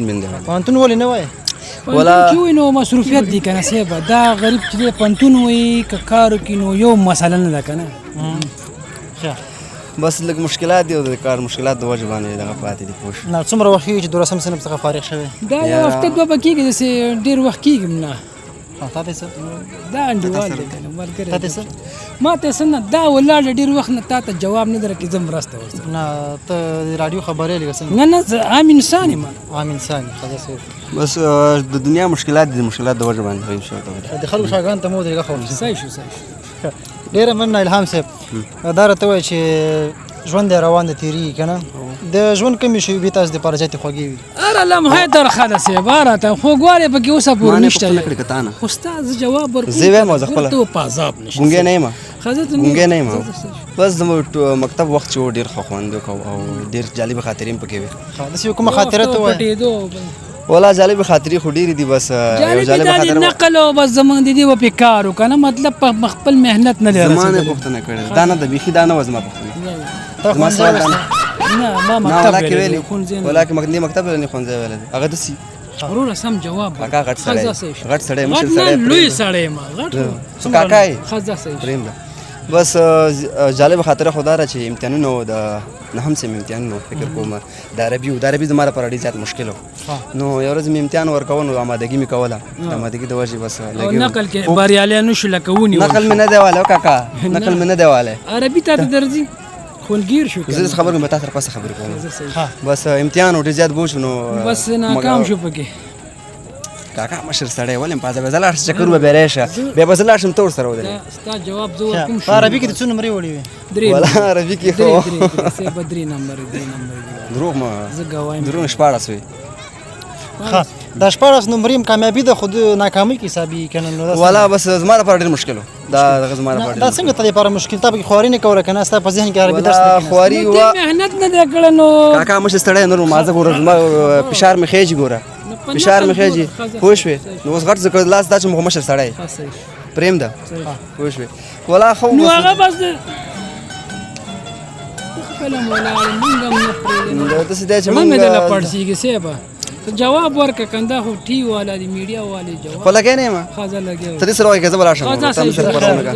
من دی پوهنتون ولې نه وایې؟ ولا کې وي نو مصروفیت دي که نه صاحب دا غریب چې دی پوهنتون وایي که کار وکړي نو یو مسله نه ده که نه بس لږ مشکلات دي او د کار مشکلات د وجې باندې دغه پاتې دي پوه شو. نه څومره وخت کېږي چې دولسم صنف څخه فارغ شوی؟ دا یو هفته دوه به کېږي داسې ډېر وخت کېږي نه تا ته څه؟ دا انډیوال دی که نه ملګری تا ته څه؟ ما ته څه نه دا ولاړ ډېر وخت نه تا ته جواب نه درکړي زه مرسته ورسره نه ته د راډیو خبرې لږ څنګه؟ نه نه زه عام انسان یم عام انسان یې ښه صحیح. بس د دنیا مشکلات دي د مشکلات د وجې باندې ان شاء الله د خلکو شاګردانو ته مو ودرېږه خو صحیح شو صحیح شو ډېره مننه الهام صاحب. دا راته ووایه چې ژوند دی روان دی تېرېږي که نه د ژوند کومې شیبې تاسو دپاره زیاتې خوږې وي؟ هره لمحه درخه ده صاحب هره ته خوږوالی پکې اوسه پورې نشته ما نه پوښتنه کړې که تا نه خو ستا زه جواب ورکوم زه وایم زه خپله ته په عذاب نشته ګونګی نه یم ګونګی نه یم بس زموږ مکتب وخت چې و ډېر ښه خوند وکړو او ډېر جالبې خاطرې هم پکې وې. داسې کومه خاطره ته ووایه؟ ولا جالبې خاطرې خو ډېرې دي بس یو جالبه خاطره نقل او بس زمونږ د دې په کار وکنه مطلب په خپل مهنت نه لري زما نه پوښتنه کړې دا نه ده بیخي دا نه وه زما پوښتنه زما سوال دا نه ما نه مکتب ولا کې ویلی ویلي ولا کې مکتب نه ښوونځی ویلی دی هغه داسې وروره سم جواب کاکا غټ سړی غټ سړی مشر غټ سړی نه لوی سړی ما غټ سو کاکا یې ښځه صحیح پریم ده بس جالبه خاطره خو دا ده چې امتحانونه و د نهم سیم امتحانونه فکر کوم د عربي و د عربي زما لپاره ډېر زیات مشکل و نو یو ورځ مې امتحان ورکوه نو آمادګي مې کوله د آمادګي د وجې بس او نقل کې بریالی نه شو لکه ونیول نقل مې نه دی والی کاکا نقل مې نه دی والی عربي ته درځي خونګیر شو زه خبر مې به تا سره پسه خبرې کوم بس امتحان و ډېر زیات بوج نو بس ناکام شو پکې کاکا مشر سړی ولې پازه به زه لاړ شم چکر به بیا راشي بیا به زه لاړ شم ته ورسره ودرې ستا جواب زه ورکوم په عربي کې د څو نمرې وړې وې؟ درې ولا عربي کې خو صاحب درې نمبر دروغ ما زه ګوایم دروغ 14 وي ښه دا 14 نمرې هم کامیابي ده خو د ناکامۍ کې حسابېږي که نه؟ ولا بس زما لپاره ډېر مشکل و دا دغه زما لپاره دا څنګه ته لپاره مشکل تا پکې خواري نه کوله که نه ستا په ذهن کې عربي درس ولا نه خواري و مهنت نه دی کړی نو کاکا مشر سړی نور ما زه ګوره زما فشار مې خېږي ګوره فشار مې خېږي پوه شوې نو اوس غټ زه لاس دا چې مشر سړی پرېم ده پوه شوې ولا خو نو هغه بس فلم ولاړ مونږ هم نه پرېږدو داسې دی چې مونږ دله پړسېږي صاحب جواب ورکړه کنده خو ټي والا دی میډیا والے جواب خو لګی نه یم ښه زه لګیا ته دې سره وایې که زه به لاړ شم ښه ځه تا مې سره صحیح پرونه که